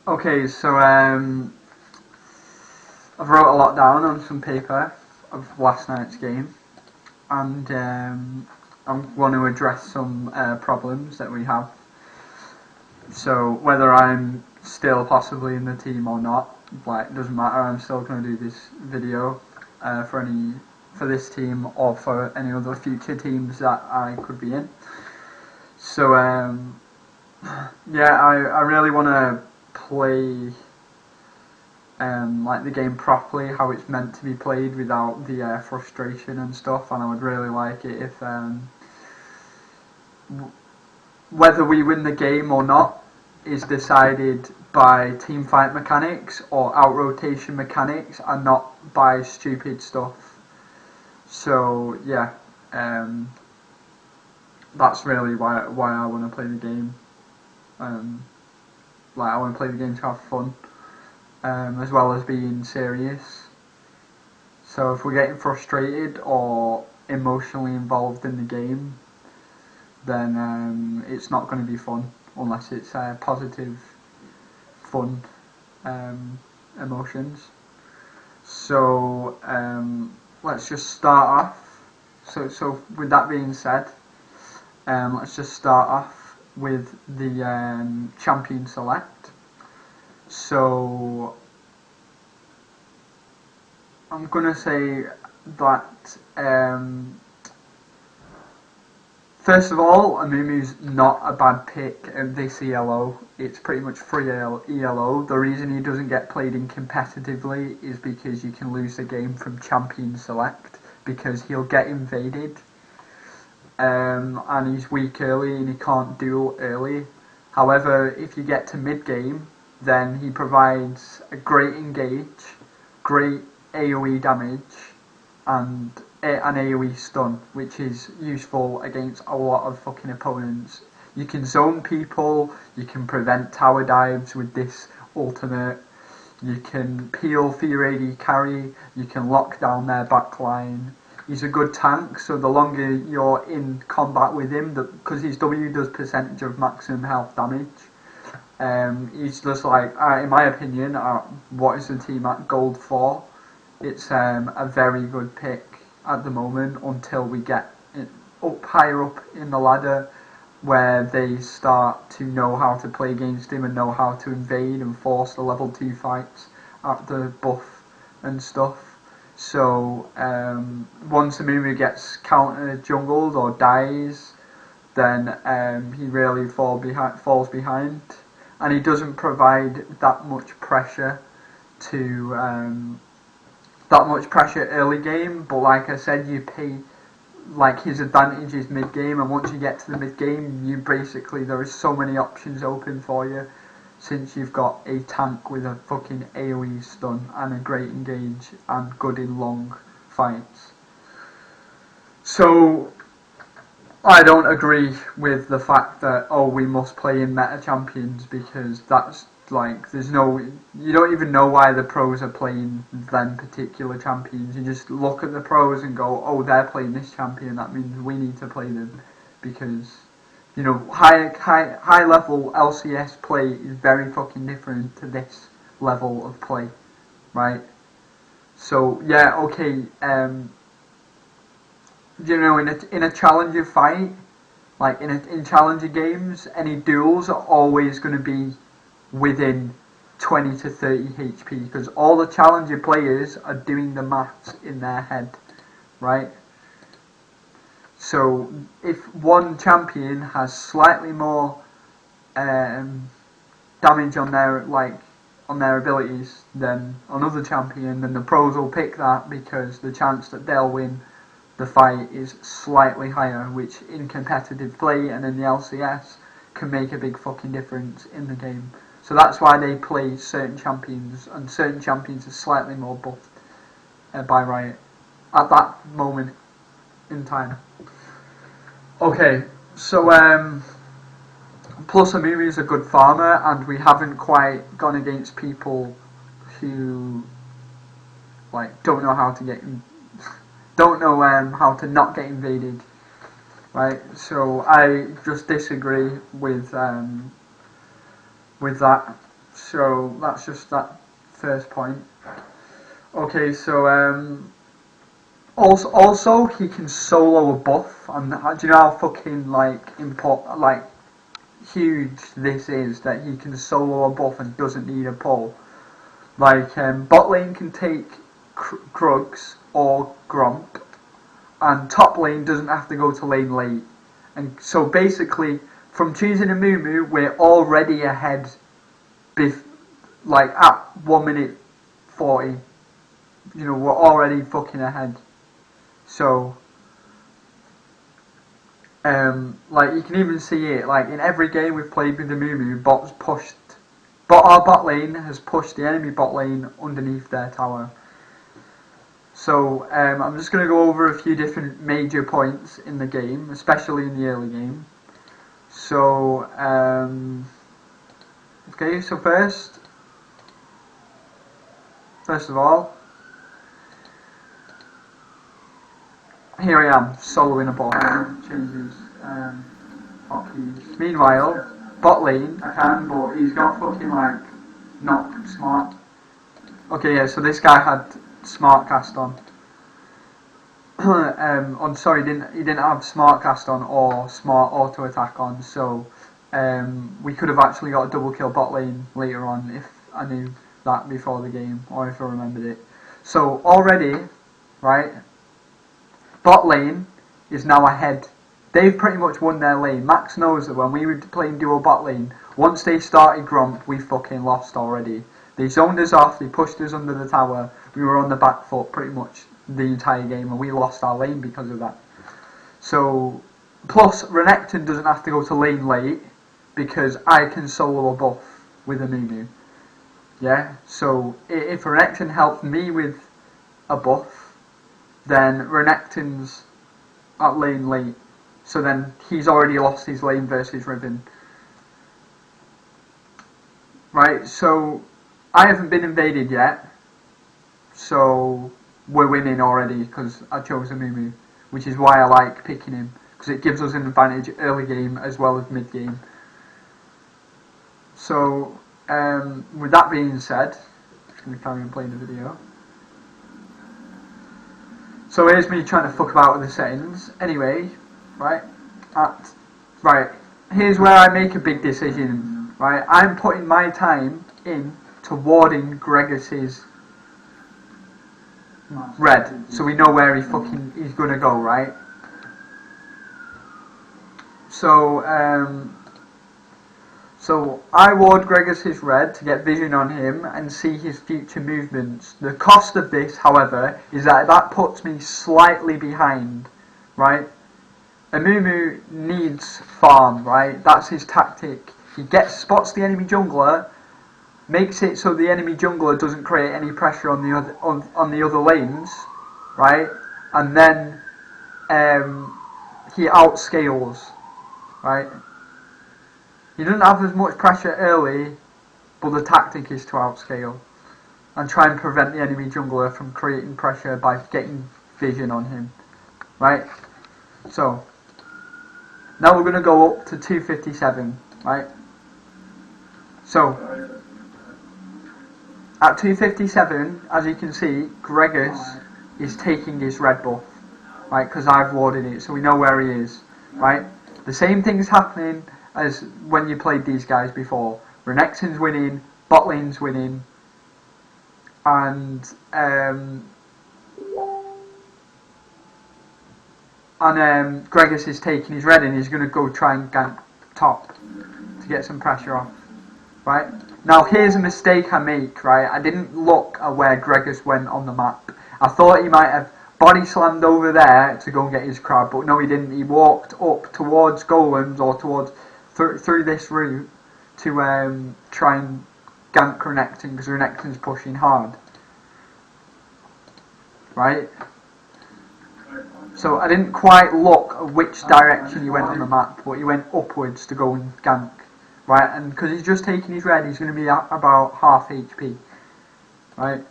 Okay, so I've wrote a lot down on some paper of last night's game, and I want to address some problems that we have. So whether I'm still possibly in the team or not, like, doesn't matter. I'm still going to do this video for this team or for any other future teams that I could be in. So yeah, I really want to play like the game properly, how it's meant to be played without the frustration and stuff. And I would really like it if whether we win the game or not is decided by team fight mechanics or out rotation mechanics and not by stupid stuff. So yeah, that's really why I want to play the game. Like, I want to play the game to have fun, as well as being serious. So if we're getting frustrated or emotionally involved in the game, then it's not going to be fun unless it's positive, fun emotions. So let's just start off. So with that being said, let's just start off with the champion select. So I'm gonna say that first of all, Amumu's not a bad pick at this ELO. It's pretty much free ELO. The reason he doesn't get played in competitively is because you can lose the game from champion select, because he'll get invaded and he's weak early and he can't duel early. However, if you get to mid game, then he provides a great engage, great AoE damage, and an AoE stun, which is useful against a lot of fucking opponents. You can zone people, you can prevent tower dives with this ultimate, you can peel for your AD carry, you can lock down their backline. He's a good tank, so the longer you're in combat with him, because his W does percentage of maximum health damage, he's just like, in my opinion, what is the team at gold for? It's a very good pick at the moment until we get higher up in the ladder, where they start to know how to play against him and know how to invade and force the level 2 fights at the buff and stuff. So once Amumu gets counter jungled or dies, then he really falls behind, and he doesn't provide that much pressure early game. But like I said, you pay, like, his advantage is mid game, and once you get to the mid game, you basically, there is so many options open for you, since you've got a tank with a fucking AoE stun and a great engage and good in long fights. So I don't agree with the fact that, oh, we must play in meta champions, because that's like, you don't even know why the pros are playing them particular champions. You just look at the pros and go, oh, they're playing this champion, that means we need to play them, because, you know, high level LCS play is very fucking different to this level of play, right? So yeah, okay, you know, in a challenger fight, like in challenger games, any duels are always going to be within 20 to 30 HP, because all the challenger players are doing the maths in their head, right? So if one champion has slightly more damage on their abilities than another champion, then the pros will pick that, because the chance that they'll win the fight is slightly higher, which in competitive play and in the LCS can make a big fucking difference in the game. So that's why they play certain champions, and certain champions are slightly more buffed by Riot at that moment in time. Okay, so plus Amumu is a good farmer, and we haven't quite gone against people who, like, don't know how to how to not get invaded, right? So I just disagree with that. So that's just that first point. Okay, so also he can solo a buff, and do you know how fucking like huge this is, that he can solo a buff and doesn't need a pull. Like bot lane can take Krugs or Gromp, and top lane doesn't have to go to lane late. And so basically, from choosing a Moo, we're already ahead. Like at 1 minute 40, you know, we're already fucking ahead. So, like you can even see it, like in every game we've played with the Moo, our bot lane has pushed the enemy bot lane underneath their tower. So, I'm just going to go over a few different major points in the game, especially in the early game. So, okay, so first of all, here I am, soloing a bot. Changes hotkeys. Meanwhile, bot lane, I can, but he's got fucking like not smart. Okay, yeah, so this guy had smart cast on. I'm sorry, he didn't have smart cast on or smart auto attack on, so we could have actually got a double kill bot lane later on if I knew that before the game, or if I remembered it. So already, right, bot lane is now ahead. They've pretty much won their lane. Max knows that when we were playing duo bot lane, once they started Gromp, we fucking lost already. They zoned us off, they pushed us under the tower, we were on the back foot pretty much the entire game, and we lost our lane because of that. So, plus Renekton doesn't have to go to lane late, because I can solo a buff with a Moo. Yeah, so if Renekton helps me with a buff, then Renekton's at lane late. So then he's already lost his lane versus Riven. Right, so I haven't been invaded yet. So we're winning already because I chose a Moo, which is why I like picking him, because it gives us an advantage early game as well as mid game. So, with that being said, I'm just going to carry on playing the video. So here's me trying to fuck about with the settings. Anyway, right, here's where I make a big decision. Right, I'm putting my time in to warding Gragas's red, so we know where he's gonna go, right? So I ward Gragas's red to get vision on him and see his future movements. The cost of this, however, is that puts me slightly behind, right? Amumu needs farm, right? That's his tactic. He spots the enemy jungler, makes it so the enemy jungler doesn't create any pressure on the other lanes, right? And then he outscales, right? He doesn't have as much pressure early, but the tactic is to outscale and try and prevent the enemy jungler from creating pressure by getting vision on him, right? So now we're going to go up to 257, right? So at 257, as you can see, Gragas is taking his red buff, right? Because I've warded it, so we know where he is, right? The same thing's happening as when you played these guys before. Renekton's winning, bot lane's winning, and Gragas is taking his red and he's going to go try and gank top to get some pressure off, right? Now here's a mistake I make, right? I didn't look at where Gragas went on the map. I thought he might have body slammed over there to go and get his crab, but no he didn't. He walked up towards golems or towards through this route to try and gank Renekton, because Renekton's pushing hard, right? So I didn't quite look at which direction he went on the map, but he went upwards to go and gank, right? And because he's just taking his red, he's going to be at about half HP, right?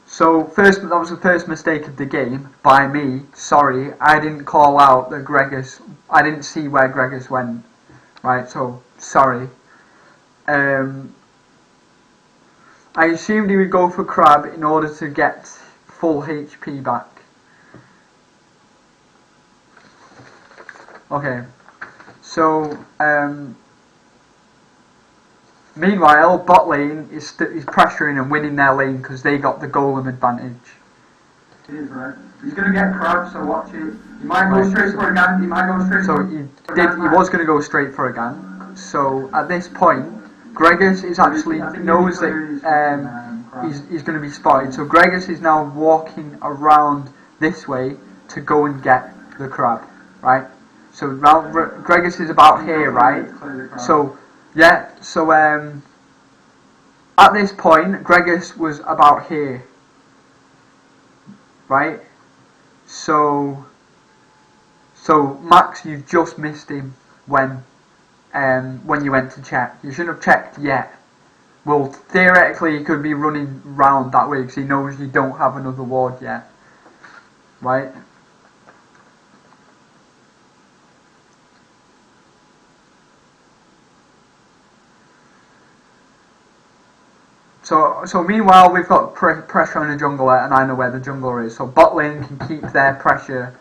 So that was the first mistake of the game by me. Sorry, I didn't call out that I didn't see where Gragas went, right? So sorry. I assumed he would go for Crab in order to get full HP back. Okay, so meanwhile, bot lane is pressuring and winning their lane because they got the golem advantage. He's right. He's going to get Crab, so watch it. He might go straight for a gank. He might go straight so for he was going to go straight for a gank. So at this point, Gregus is actually knows that he's going to be spotted. So Gregus is now walking around this way to go and get the Crab, right? So now Gregus is about here, right? So yeah, so at this point, Gregus was about here, right? So Max, you just missed him when you went to check. You shouldn't have checked yet. Well, theoretically, he could be running round that way because he knows you don't have another ward yet, right? So meanwhile, we've got pressure on the jungler, and I know where the jungler is. So bot lane can keep their pressure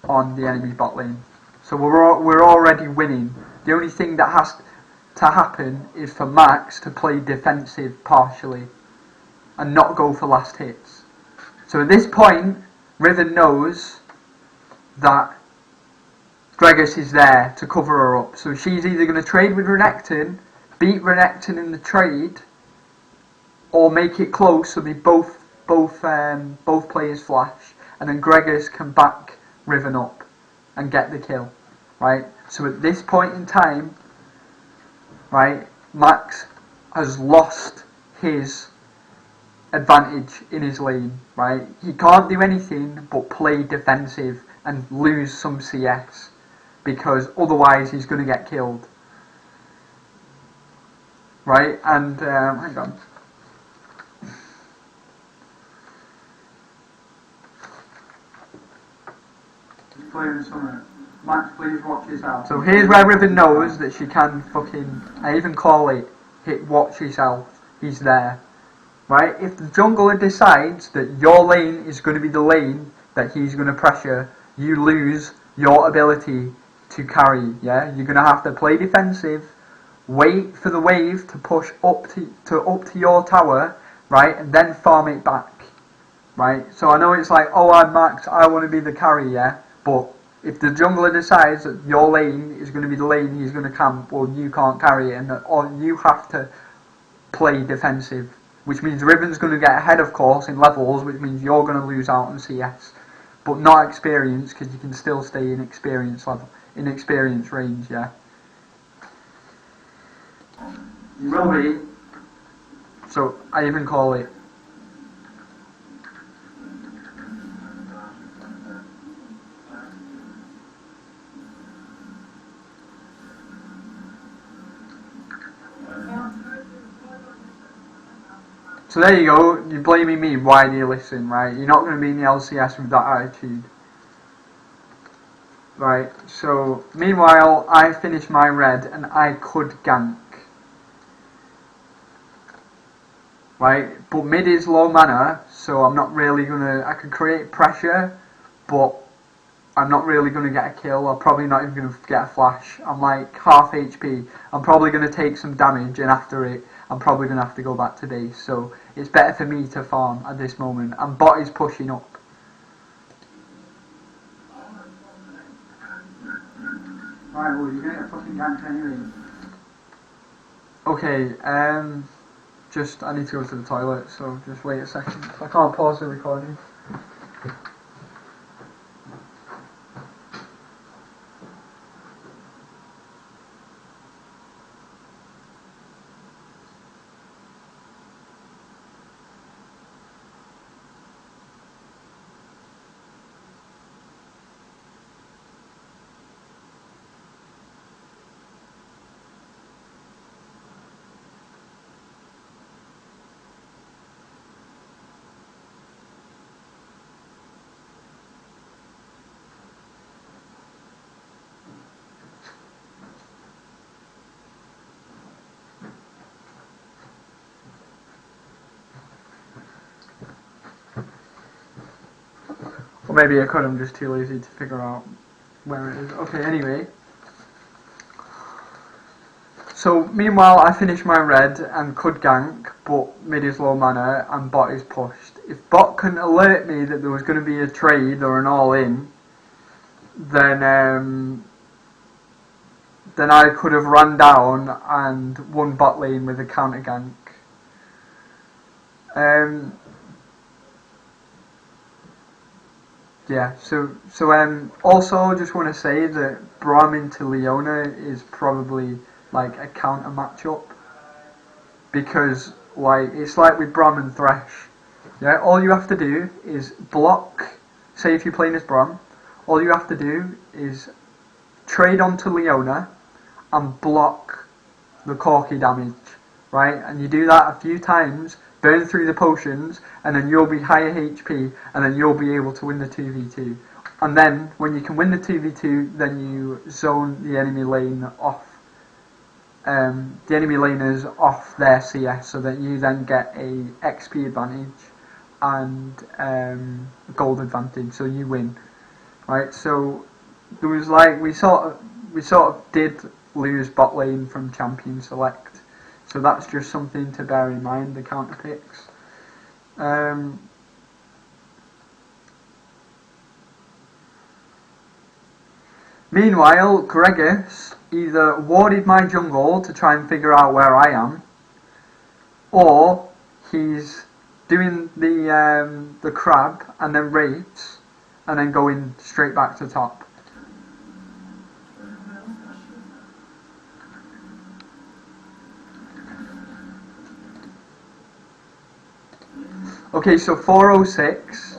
on the enemy bot lane. So we're already winning. The only thing that has to happen is for Max to play defensive partially and not go for last hits. So at this point, Riven knows that Gregus is there to cover her up. So she's either going to trade with Renekton, beat Renekton in the trade, or make it close so they both players flash, and then Gregus can back Riven up and get the kill, right? So at this point in time, right, Max has lost his advantage in his lane, right? He can't do anything but play defensive and lose some CS, because otherwise he's going to get killed, right? And hang on. Max, please watch yourself. So here's where Riven knows that she can fucking, I even call it, hit watch yourself. He's there. Right? If the jungler decides that your lane is going to be the lane that he's going to pressure, you lose your ability to carry, yeah? You're going to have to play defensive, wait for the wave to push up to your tower, right? And then farm it back, right? So I know it's like, oh, I'm Max, I want to be the carry, yeah? But if the jungler decides that your lane is going to be the lane he's going to camp, well, you can't carry it, or you have to play defensive, which means Riven's going to get ahead, of course, in levels, which means you're going to lose out on CS, but not experience, because you can still stay in experience level, in experience range, yeah. You will be. So I even call it. So there you go, you're blaming me, why do you listen, right? You're not going to be in the LCS with that attitude. Right, so meanwhile, I finished my red and I could gank. Right, but mid is low mana, so I'm not really going to, I can create pressure, but I'm not really going to get a kill. I'm probably not even going to get a flash. I'm like half HP. I'm probably going to take some damage, and after it, I'm probably going to have to go back to base. So it's better for me to farm at this moment. And bot is pushing up. Right, well, you're getting a fucking gank anyway. Okay, just, I need to go to the toilet, so just wait a second. I can't pause the recording. Or maybe I could, I'm just too lazy to figure out where it is. Okay, anyway. So, meanwhile, I finished my red and could gank, but mid is low mana and bot is pushed. If bot couldn't alert me that there was going to be a trade or an all-in, then I could have run down and won bot lane with a counter gank. Yeah, also just want to say that Braum into Leona is probably like a counter matchup, because like it's like with Braum and Thresh. Yeah, all you have to do is block. Say if you're playing as Braum, all you have to do is trade onto Leona and block the Corki damage, right? And you do that a few times, burn through the potions, and then you'll be higher HP, and then you'll be able to win the 2v2. And then, when you can win the 2v2, then you zone the enemy lane off, the enemy laners off their CS, so that you then get a XP advantage and gold advantage, so you win, right? So there was like we sort of did lose bot lane from champion select. So that's just something to bear in mind, the counter picks. Meanwhile, Gregus either warded my jungle to try and figure out where I am, or he's doing the crab and then raids and then going straight back to top. Okay, so 406.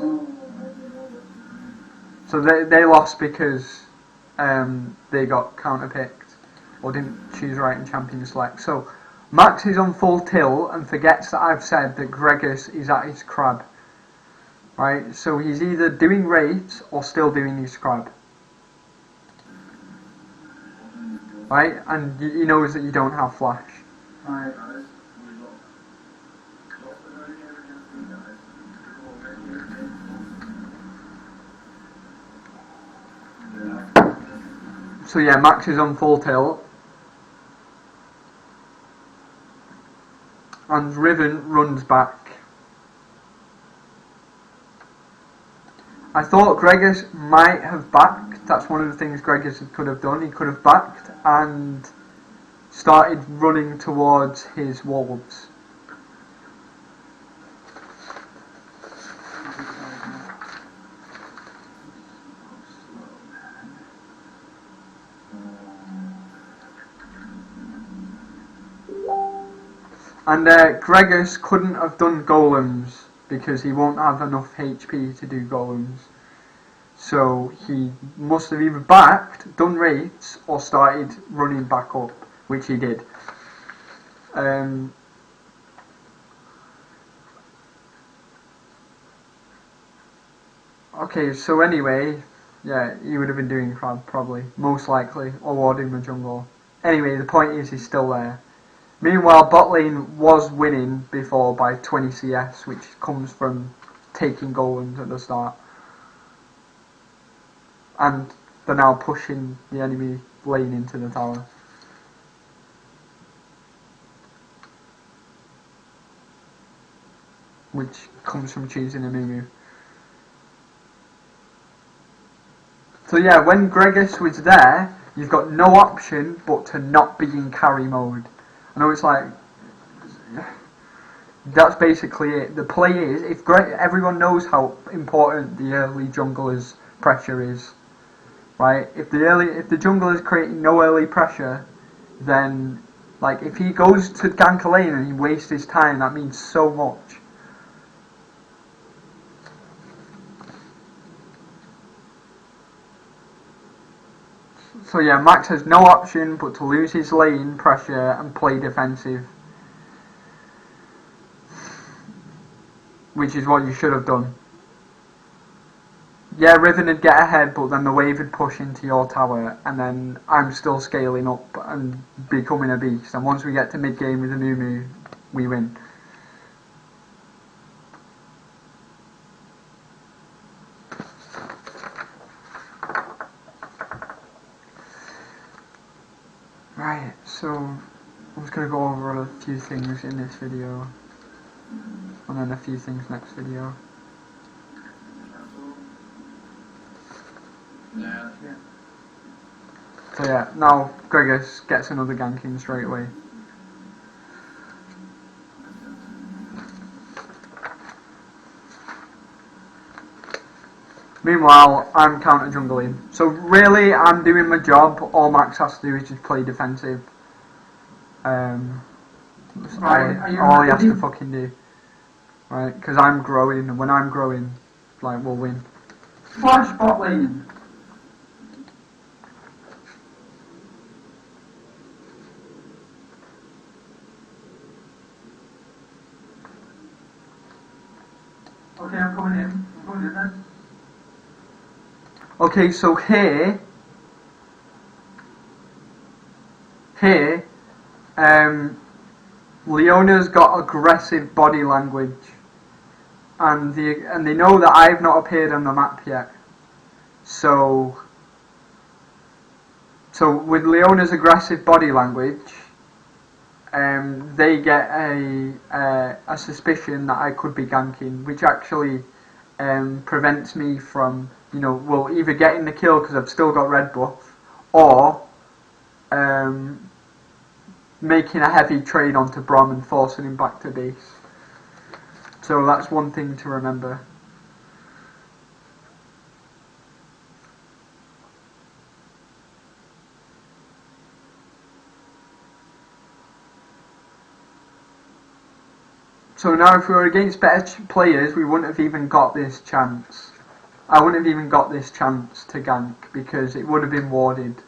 So they lost because they got counter picked or didn't choose right in champion select. So Max is on full tilt and forgets that I've said that Gregus is at his crab. Right, so he's either doing raids or still doing his crab. Right, and he knows that you don't have flash. Right. So yeah, Max is on full tilt. And Riven runs back. I thought Gregus might have backed. That's one of the things Gregus could have done. He could have backed and started running towards his wolves. And Gregus couldn't have done golems because he won't have enough HP to do golems. So he must have either backed, done raids, or started running back up, which he did. Okay, so anyway, yeah, he would have been doing crab probably, most likely, or warding the jungle. Anyway, the point is he's still there. Meanwhile, bot lane was winning before by 20 CS, which comes from taking golems at the start. And they're now pushing the enemy lane into the tower. Which comes from choosing a Mumu. So yeah, when Gregus was there, you've got no option but to not be in carry mode. I know it's like, that's basically it. The play is, if everyone knows how important the early jungler's pressure is, right? If the jungler is creating no early pressure, then like if he goes to gank a lane and he wastes his time, that means so much. So yeah, Max has no option but to lose his lane pressure and play defensive. Which is what you should have done. Yeah, Riven would get ahead, but then the wave would push into your tower, and then I'm still scaling up and becoming a beast. And once we get to mid game with a Mumu, we win. Right, so I'm just going to go over a few things in this video, and then a few things next video. Yeah. So yeah, now Gregis gets another gank in straight away. Meanwhile, I'm counter jungling. So really, I'm doing my job. All Max has to do is just play defensive. That's all he has to fucking do. Right, because I'm growing, and when I'm growing, like, we'll win. Flash bot lane. Okay, I'm coming in. I'm coming in then. Okay, so here, Leona's got aggressive body language, and they know that I've not appeared on the map yet. So with Leona's aggressive body language, they get a suspicion that I could be ganking, which actually prevents me from, well, either getting the kill because I've still got red buff, or making a heavy trade onto Braum and forcing him back to base. So that's one thing to remember. So now if we were against better players, we wouldn't have even got this chance. I wouldn't have even got this chance to gank because it would have been warded.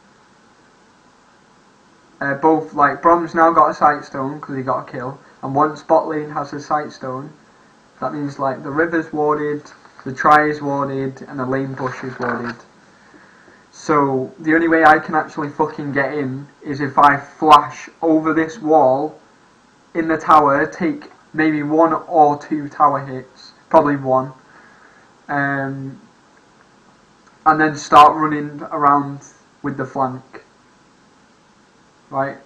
Both, like, Braum's now got a sightstone because he got a kill, and once bot lane has a sightstone, that means like the river's warded, the try is warded, and the lane bush is warded. So the only way I can actually fucking get in is if I flash over this wall in the tower, take maybe 1 or 2 tower hits, probably 1, and then start running around with the flank. Right?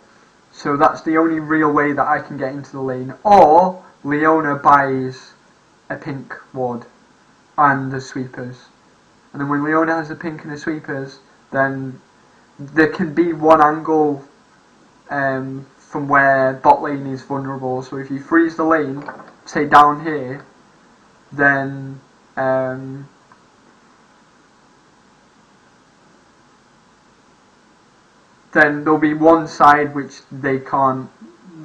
So that's the only real way that I can get into the lane. Or Leona buys a pink ward and the sweepers. And then when Leona has the pink and the sweepers, then there can be one angle from where bot lane is vulnerable. So if you freeze the lane, say down here, then there'll be one side which they can't.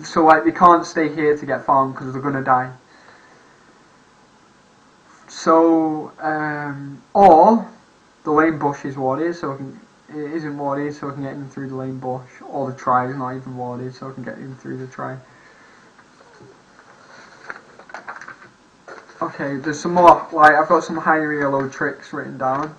So like they can't stay here to get farmed because they're gonna die. So or the lane bush is warded, so it isn't warded, so I can get in through the lane bush. Or the try is not even warded, so I can get in through the try. Okay, there's some more. Like I've got some high reload tricks written down.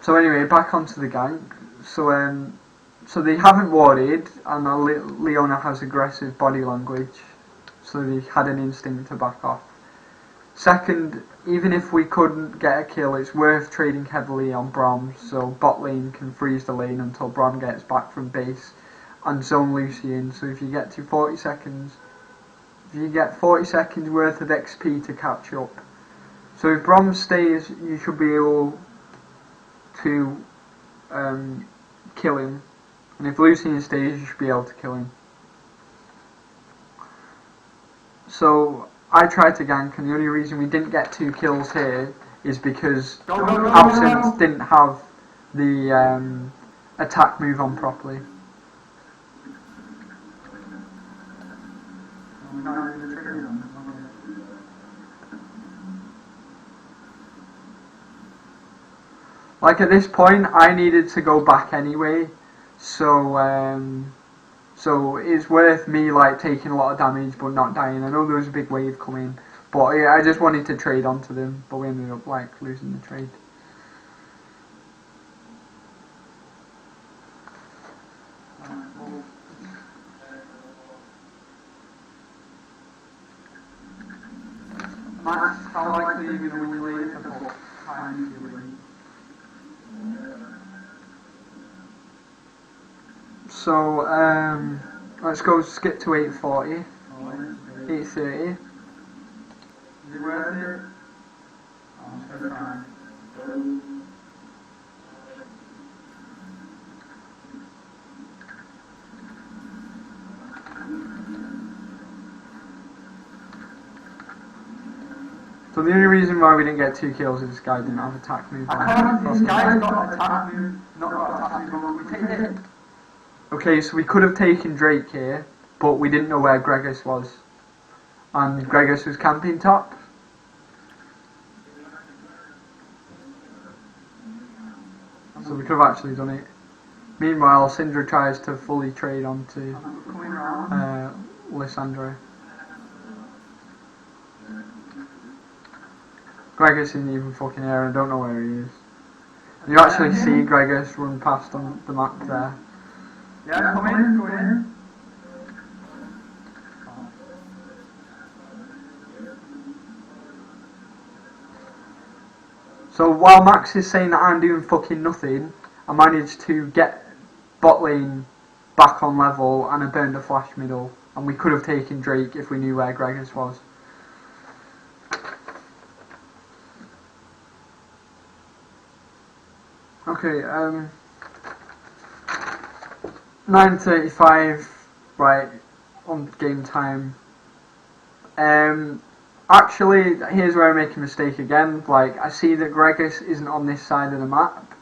So anyway, back onto the gank. So they haven't warded, and Leona has aggressive body language, so they had an instinct to back off. Second, even if we couldn't get a kill, it's worth trading heavily on Braum, so bot lane can freeze the lane until Braum gets back from base, and zone Lucy in. So if you get to 40 seconds, if you get 40 seconds worth of XP to catch up. So if Braum stays, you should be able to kill him, and if Lucian stays, you should be able to kill him. So I tried to gank, and the only reason we didn't get 2 kills here is because Absinthe didn't have the attack move on properly. Like at this point, I needed to go back anyway, so so it's worth me like taking a lot of damage but not dying. I know there was a big wave coming, but yeah, I just wanted to trade onto them, but we ended up like losing the trade. Max, how likely are you going to win later? So, let's go skip to 8:40, 8:30. Is it worth it? I'm just gonna try. So the only reason why we didn't get 2 kills is this guy didn't have attack move. I can't, this guy's got attack move, not got attack move, but we take it. Okay, so we could have taken Drake here, but we didn't know where Gregus was. And Gregus was camping top. So we could have actually done it. Meanwhile, Syndra tries to fully trade onto Coming around. Lissandra. Gregus isn't even fucking here, I don't know where he is. You actually see Gregus run past on the map there. Yeah, come in, go in. So while Max is saying that I'm doing fucking nothing, I managed to get bot lane back on level and I burned a flash middle. And we could have taken Drake if we knew where Gregus was. Okay, 9:35, right, on game time. Actually, here's where I make a mistake again. Like, I see that Gregus isn't on this side of the map,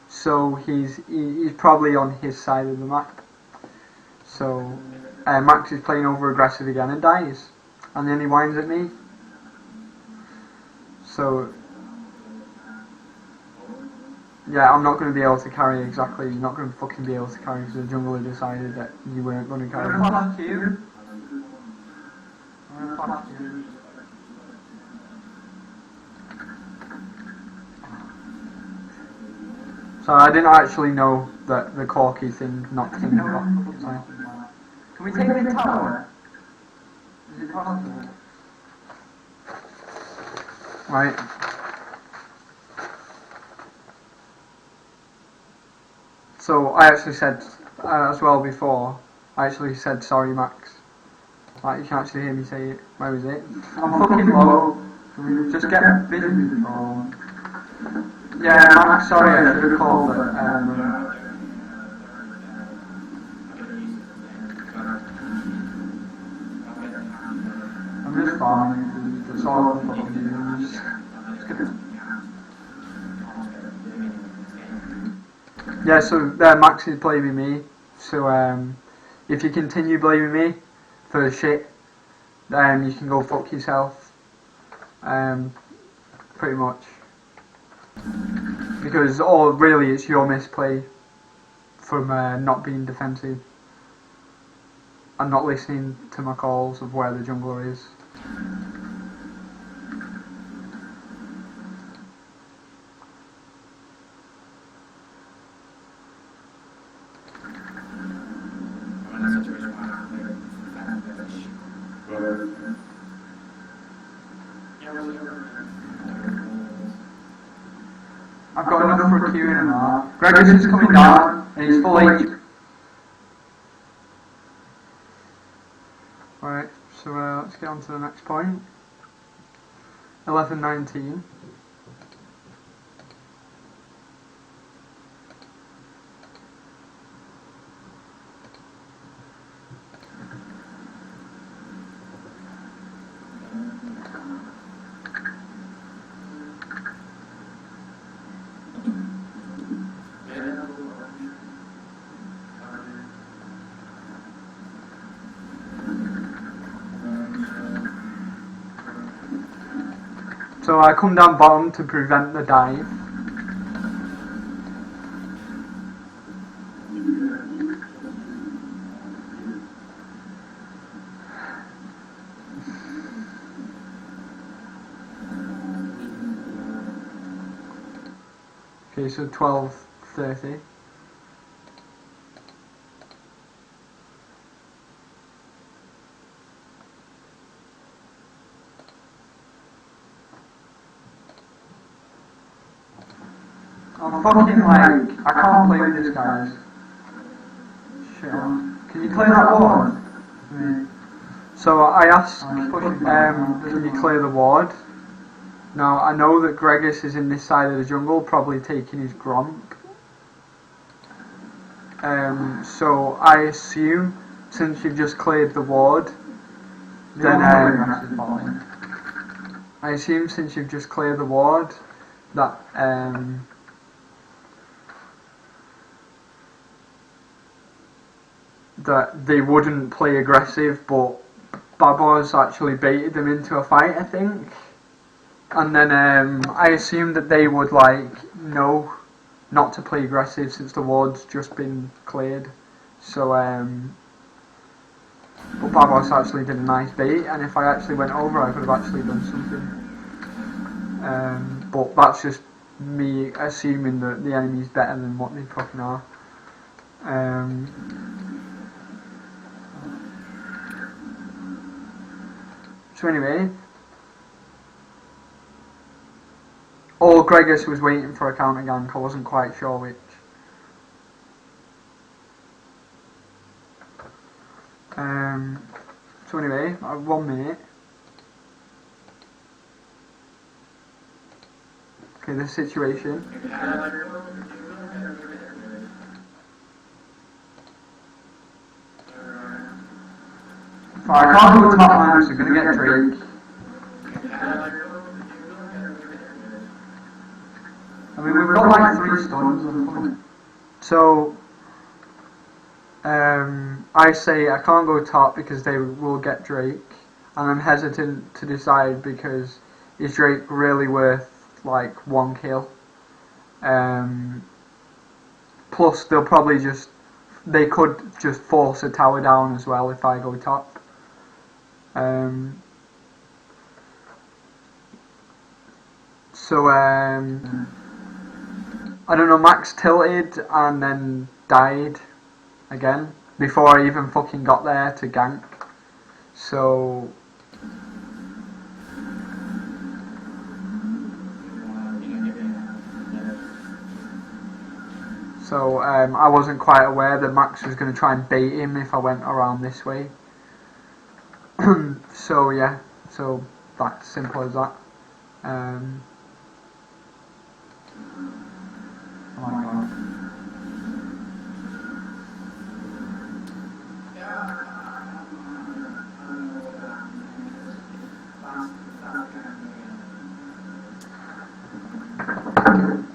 so he's probably on his side of the map. So, Max is playing over aggressive again and dies, and then he whines at me. So, yeah, I'm not going to be able to carry exactly. You're not going to fucking be able to carry because the jungler decided that you weren't going to carry. Flash you. Flash you. So I didn't actually know that the Corky thing knocked him off. So. Can we take the tower? Is it possible? Right. So I actually said as well before. I actually said sorry, Max. Like, you can actually hear me say it. Where is it? I'm fucking low. Just get busy with the phone. Yeah, Max. Sorry, I should have called it. I'm just farming. That's all I'm fucking doing. Yeah, so Max is blaming me. So if you continue blaming me for shit, then you can go fuck yourself. Pretty much. Because really it's your misplay from not being defensive and not listening to my calls of where the jungler is. I've got enough for Q in and R. Gregus is coming down and he's full HP. Right, so let's get on to the next point. 11:19. So I come down bottom to prevent the dive. Okay, so 12:30. I'm fucking like, I can't play with this guys. shit on. Can you clear that ward? So I asked, can you clear the ward? Now I know that Gregis is in this side of the jungle, probably taking his Gromp. So I assume since you've just cleared the ward, then I assume since you've just cleared the ward that that they wouldn't play aggressive, but Babos actually baited them into a fight, I think. And then I assumed that they would know not to play aggressive since the ward's just been cleared. So but Babos actually did a nice bait, and if I actually went over I could have actually done something. But that's just me assuming that the enemy's better than what they fucking are. So anyway, or Gregis was waiting for a counter gank, I wasn't quite sure which. So anyway, I have 1 minute. Okay, this situation. I can't go to top line, so I'm gonna get Drake. I mean, we've got like 3 stuns or something. So, I say I can't go top because they will get Drake, and I'm hesitant to decide because is Drake really worth like 1 kill? Plus, they'll probably they could just force a tower down as well if I go top. I don't know, Max tilted and then died again before I even fucking got there to gank. So I wasn't quite aware that Max was going to try and bait him if I went around this way. So yeah, so that's simple as that. Oh my god.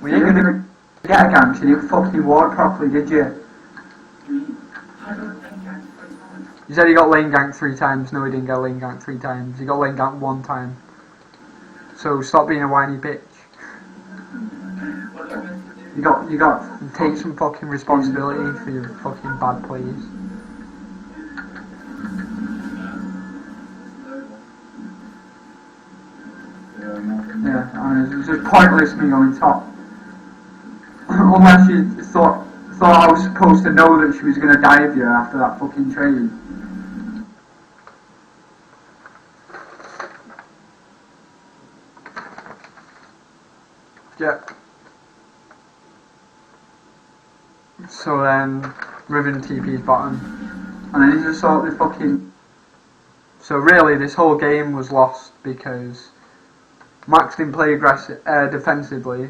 We ain't gonna get a gank, you didn't fucking ward properly, did you? You said he got lane ganked 3 times. No, he didn't get lane ganked 3 times. He got lane ganked 1 time. So stop being a whiny bitch. You got. And take some fucking responsibility for your fucking bad plays. Yeah, I mean, it's just pointless me going top. Unless you thought I was supposed to know that she was going to dive you after that fucking trade. Yeah. So then, Riven TP's bottom. And then he just sort of fucking... So really, this whole game was lost because Max didn't play defensively,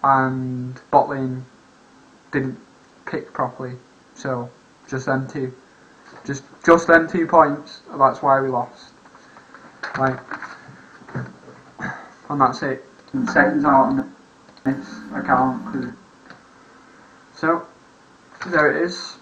and bot lane didn't pick properly. So just them 2, just them 2 points. That's why we lost. Like, and that's it. And seconds out on this account. So there it is.